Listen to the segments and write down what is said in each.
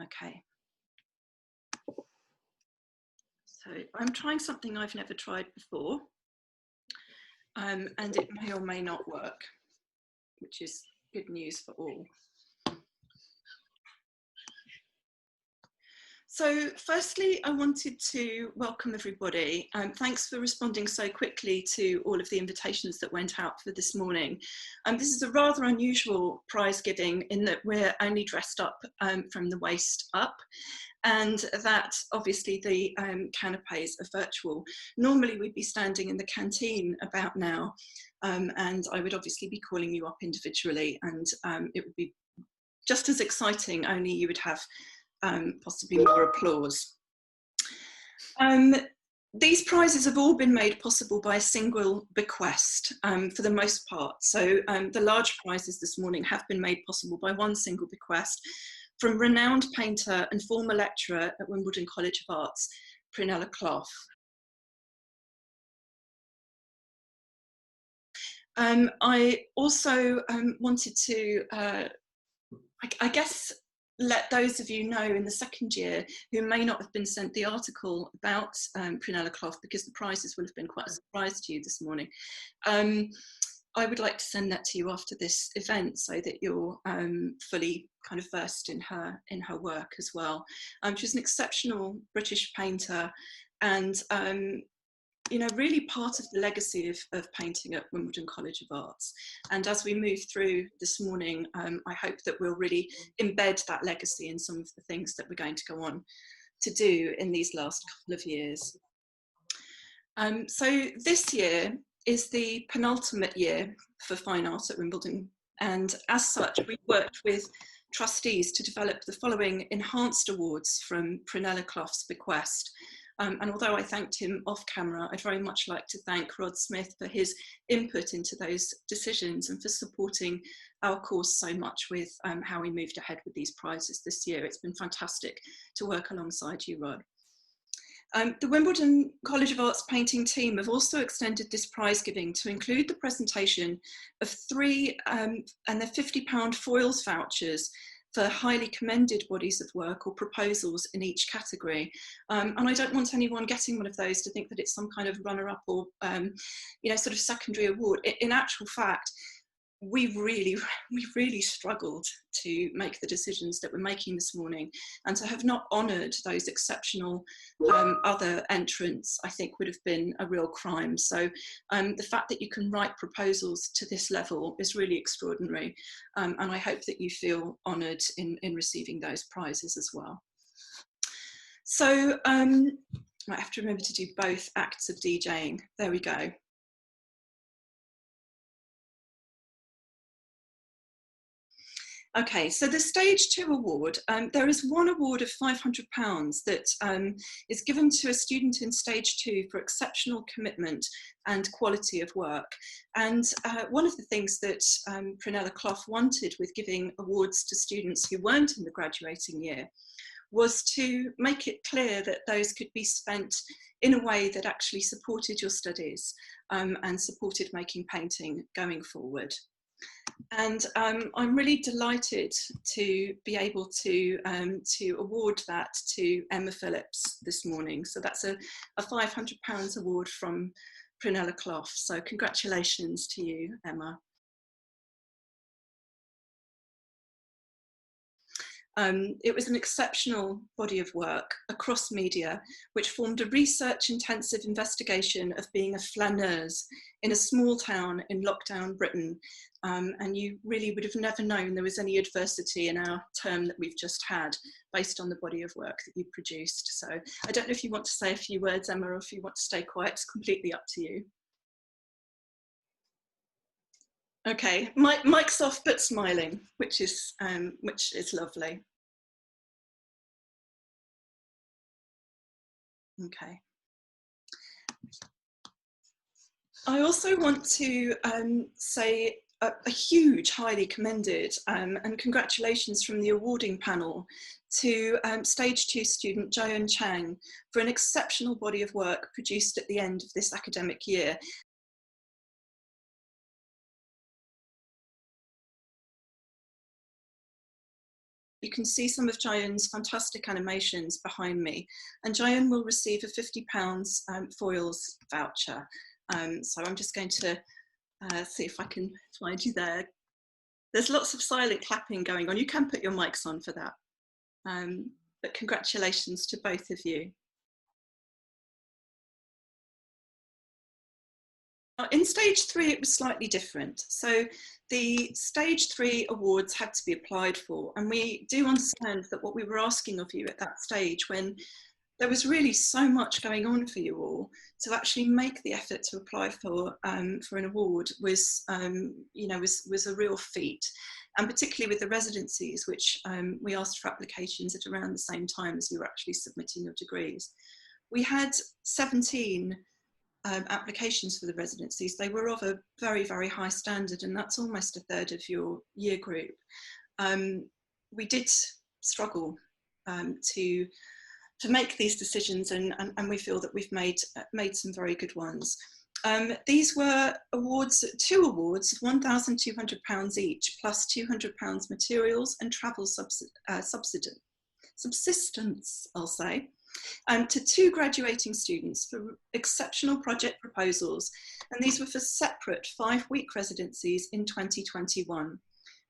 Okay. So I'm trying something I've never tried before, and it may or may not work, which is good news for all. So firstly, I wanted to welcome everybody. Thanks for responding so quickly to all of the invitations that went out for this morning. This is a rather unusual prize giving in that we're only dressed up from the waist up, and that obviously the canapes are virtual. Normally we'd be standing in the canteen about now, and I would obviously be calling you up individually, and it would be just as exciting, only you would have possibly more applause. These prizes have all been made possible by a single bequest for the most part. So the large prizes this morning have been made possible by one single bequest from renowned painter and former lecturer at Wimbledon College of Arts, Prunella Clough. I also wanted to, I guess, let those of you know in the second year who may not have been sent the article about Prunella Clough, because the prizes will have been quite a surprise to you this morning. I would like to send that to you after this event so that you're fully kind of versed in her work as well. She's an exceptional British painter, and you know, really part of the legacy of painting at Wimbledon College of Arts. And as we move through this morning, I hope that we'll really embed that legacy in some of the things that we're going to go on to do in these last couple of years. So this year is the penultimate year for fine art at Wimbledon. And as such, we worked with trustees to develop the following enhanced awards from Prunella Clough's bequest. And although I thanked him off camera, I'd very much like to thank Rod Smith for his input into those decisions and for supporting our course so much with how we moved ahead with these prizes this year. It's been fantastic to work alongside you, Rod. The Wimbledon College of Arts painting team have also extended this prize giving to include the presentation of 3 and the £50 foils vouchers for highly commended bodies of work or proposals in each category. And I don't want anyone getting one of those to think that it's some kind of runner-up or you know, sort of secondary award. In actual fact, we really struggled to make the decisions that we're making this morning, and to have not honoured those exceptional other entrants, I think would have been a real crime. So the fact that you can write proposals to this level is really extraordinary, and I hope that you feel honoured in receiving those prizes as well. So I have to remember to do both acts of DJing. There we go. Okay, so the Stage 2 award, there is one award of £500 that is given to a student in Stage 2 for exceptional commitment and quality of work. And one of the things that Prunella Clough wanted with giving awards to students who weren't in the graduating year was to make it clear that those could be spent in a way that actually supported your studies and supported making painting going forward. And I'm really delighted to be able to award that to Emma Phillips this morning. So that's a £500 award from Prunella Clough. So congratulations to you, Emma. It was an exceptional body of work across media, which formed a research-intensive investigation of being a flaneuse in a small town in lockdown Britain. And you really would have never known there was any adversity in our term that we've just had based on the body of work that you produced. So I don't know if you want to say a few words, Emma, or if you want to stay quiet. It's completely up to you. Okay, mic's off but smiling, which is lovely. Okay. I also want to say a huge, highly commended and congratulations from the awarding panel to Stage 2 student Joan Chang for an exceptional body of work produced at the end of this academic year. you can see some of Jayan's fantastic animations behind me, and Jayan will receive a £50 foils voucher. So I'm just going to see if I can find you there. There's lots of silent clapping going on. You can put your mics on for that. But congratulations to both of you. In stage 3, it was slightly different. So the stage 3 awards had to be applied for, and we do understand that what we were asking of you at that stage, when there was really so much going on for you all, to actually make the effort to apply for an award was, was a real feat. And particularly with the residencies, which we asked for applications at around the same time as you were actually submitting your degrees. We had 17 applications for the residencies. They were of a very, very high standard, and that's almost a third of your year group. We did struggle to make these decisions, and we feel that we've made some very good ones. These were awards, 2 awards of £1,200 each, plus £200 materials and travel subsistence, I'll say, to 2 graduating students for exceptional project proposals. And these were for separate 5-week residencies in 2021,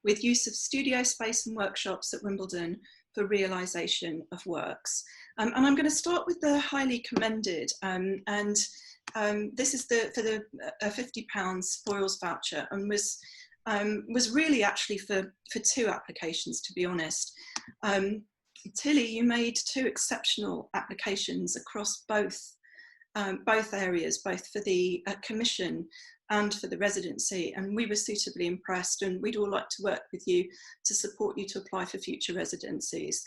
with use of studio space and workshops at Wimbledon for realisation of works. And I'm going to start with the highly commended, this is for the £50 foils voucher, and was really actually for 2 applications, to be honest. Tilly, you made 2 exceptional applications across both areas, both for the commission and for the residency, and we were suitably impressed, and we'd all like to work with you to support you to apply for future residencies.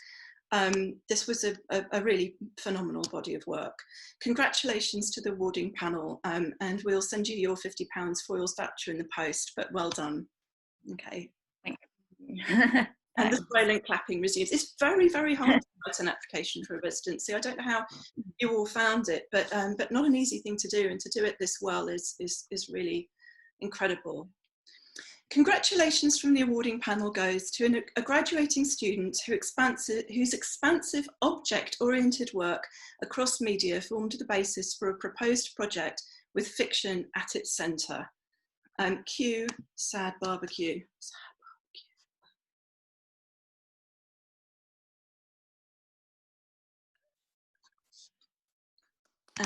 This was a really phenomenal body of work. Congratulations to the awarding panel, and we'll send you your £50 foils voucher in the post, but well done. Okay. Thank you. And the silent clapping resumes. It's very, very hard to write an application for a residency. I don't know how you all found it, but not an easy thing to do, and to do it this well is really incredible. Congratulations from the awarding panel goes to a graduating student whose expansive object-oriented work across media formed the basis for a proposed project with fiction at its centre. Cue Sad Barbecue.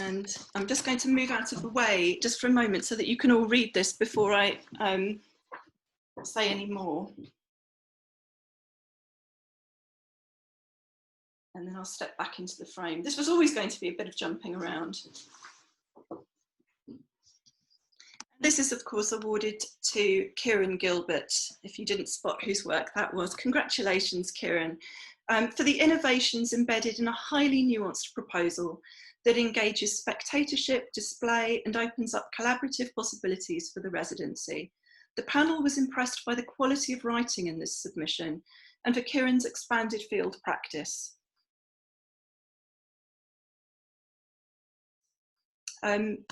And I'm just going to move out of the way just for a moment so that you can all read this before I say any more. And then I'll step back into the frame. This was always going to be a bit of jumping around. This is, of course, awarded to Kieran Gilbert. If you didn't spot whose work that was, congratulations, Kieran, for the innovations embedded in a highly nuanced proposal that engages spectatorship, display, and opens up collaborative possibilities for the residency. The panel was impressed by the quality of writing in this submission and for Kieran's expanded field practice.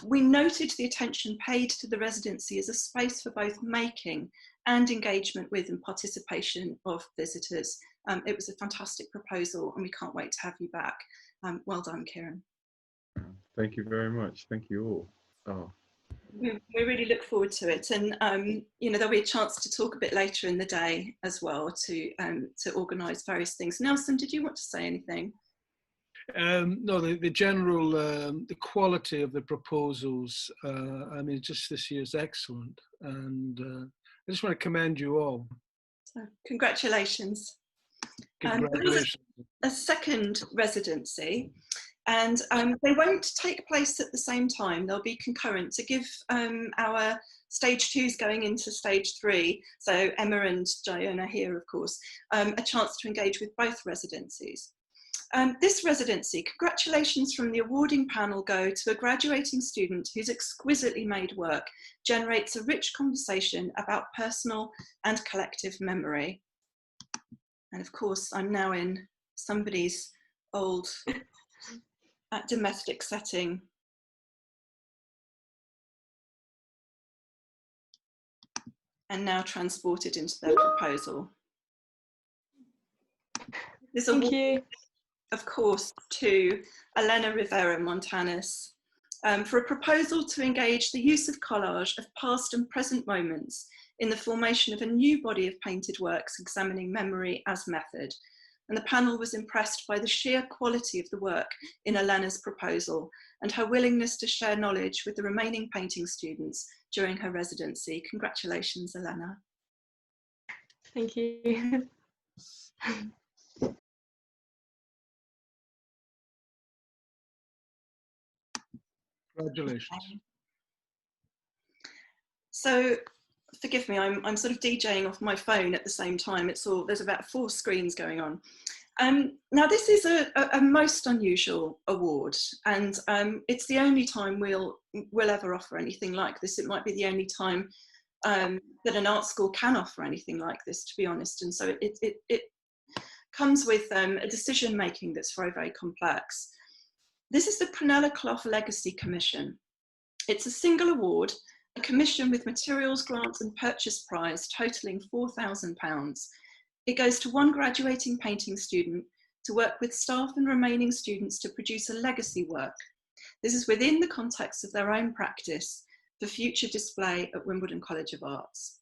We noted the attention paid to the residency as a space for both making and engagement with and participation of visitors. It was a fantastic proposal, and we can't wait to have you back. Well done, Kieran. Thank you very much. Thank you all. Oh. We really look forward to it, and there'll be a chance to talk a bit later in the day as well to organise various things. Nelson, did you want to say anything? No, the general, the quality of the proposals, I mean, just this year is excellent, and I just want to commend you all. So, congratulations. Congratulations. A second residency, and they won't take place at the same time. They'll be concurrent to give our stage 2s going into stage 3, so Emma and Jayan are here, of course, a chance to engage with both residencies. This residency, congratulations from the awarding panel go to a graduating student whose exquisitely made work generates a rich conversation about personal and collective memory. And of course, I'm now in somebody's old domestic setting. And now transported into their proposal. This Thank award, you. of course, to Elena Rivera Montanes for a proposal to engage the use of collage of past and present moments in the formation of a new body of painted works examining memory as method. And the panel was impressed by the sheer quality of the work in Elena's proposal and her willingness to share knowledge with the remaining painting students during her residency. Congratulations, Elena. Thank you. Congratulations. So, forgive me, I'm sort of DJing off my phone at the same time. There's about 4 screens going on. Now this is a most unusual award, and it's the only time we'll ever offer anything like this. It might be the only time that an art school can offer anything like this, to be honest. And so it comes with a decision making that's very, very complex. This is the Prunella Clough Legacy Commission. It's a single award, a commission with materials, grants and purchase prize totaling £4,000. It goes to one graduating painting student to work with staff and remaining students to produce a legacy work. This is within the context of their own practice for future display at Wimbledon College of Arts.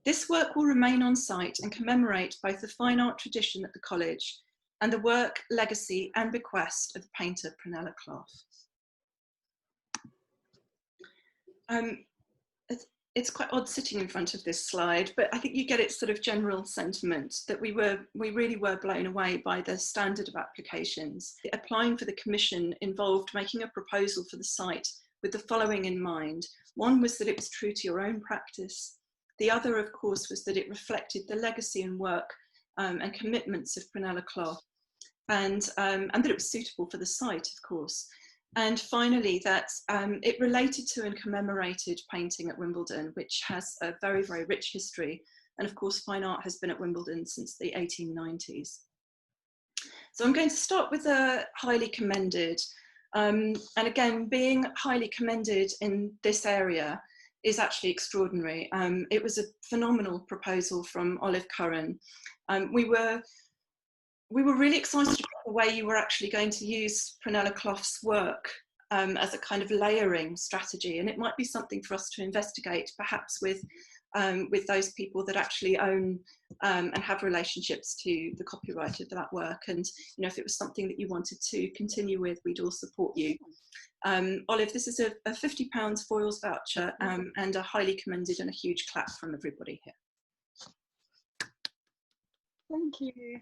This work will remain on site and commemorate both the fine art tradition at the college and the work, legacy and bequest of the painter Prunella Clough. It's quite odd sitting in front of this slide, but I think you get its sort of general sentiment that we really were blown away by the standard of applications. Applying for the commission involved making a proposal for the site with the following in mind. One was that it was true to your own practice. The other, of course, was that it reflected the legacy and work and commitments of Prunella Clough, and that it was suitable for the site, of course. And finally, that it related to and commemorated painting at Wimbledon, which has a very, very rich history. And of course, fine art has been at Wimbledon since the 1890s. So I'm going to start with a highly commended. And again, being highly commended in this area is actually extraordinary. It was a phenomenal proposal from Olive Curran. We were really excited about the way you were actually going to use Prunella Clough's work as a kind of layering strategy, and it might be something for us to investigate, perhaps with those people that actually own and have relationships to the copyright of that work. And you know, if it was something that you wanted to continue with, we'd all support you. Olive, this is a £50 foils voucher and a highly commended and a huge clap from everybody here. Thank you.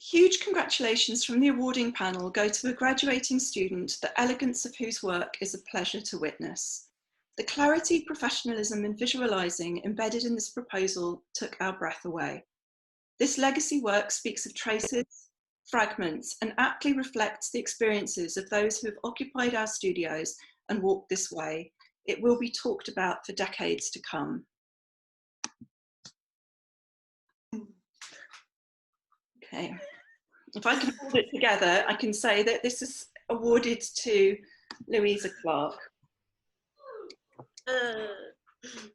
Huge congratulations from the awarding panel go to a graduating student, the elegance of whose work is a pleasure to witness. The clarity, professionalism and visualising embedded in this proposal took our breath away. This legacy work speaks of traces, fragments, and aptly reflects the experiences of those who have occupied our studios and walked this way. It will be talked about for decades to come. Okay. If I can hold it together, I can say that this is awarded to Louisa Clark.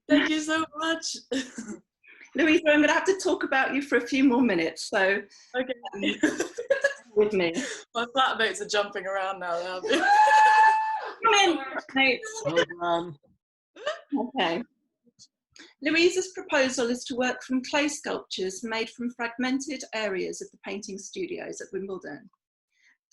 Thank you so much. Louisa, I'm going to have to talk about you for a few more minutes, so Okay. with me. My flatmates are jumping around now. Come in, mates. Well done. Okay. Louisa's proposal is to work from clay sculptures made from fragmented areas of the painting studios at Wimbledon.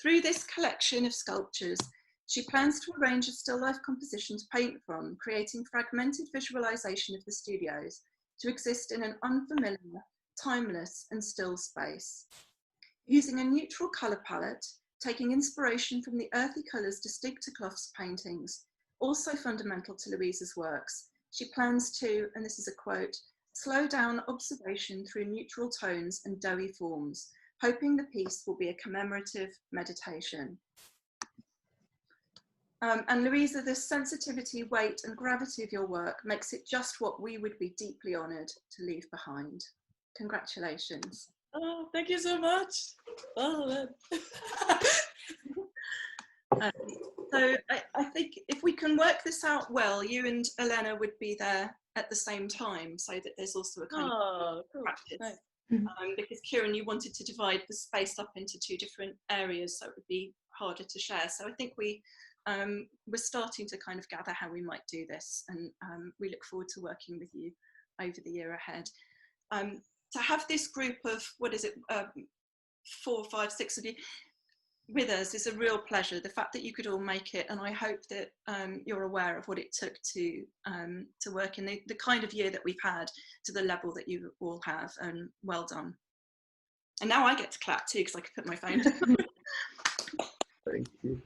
Through this collection of sculptures, she plans to arrange a still life composition to paint from, creating fragmented visualization of the studios to exist in an unfamiliar, timeless and still space. Using a neutral colour palette, taking inspiration from the earthy colours distinct to Clough's paintings, also fundamental to Louisa's works, she plans to, and this is a quote, slow down observation through neutral tones and doughy forms, hoping the piece will be a commemorative meditation. And Louisa, the sensitivity, weight and gravity of your work makes it just what we would be deeply honoured to leave behind. Congratulations. Oh, thank you so much. Oh, So I think if we can work this out well, you and Elena would be there at the same time, so that there's also a kind Oh, of cool. practice. Nice. Because Kieran, you wanted to divide the space up into 2 different areas, so it would be harder to share. So I think we're starting to kind of gather how we might do this, and we look forward to working with you over the year ahead. To have this group of, 4, 5, 6 of you with us is a real pleasure. The fact that you could all make it, and I hope that you're aware of what it took to work in the kind of year that we've had, to the level that you all have, and well done. And now I get to clap too, because I can put my phone down. Thank you.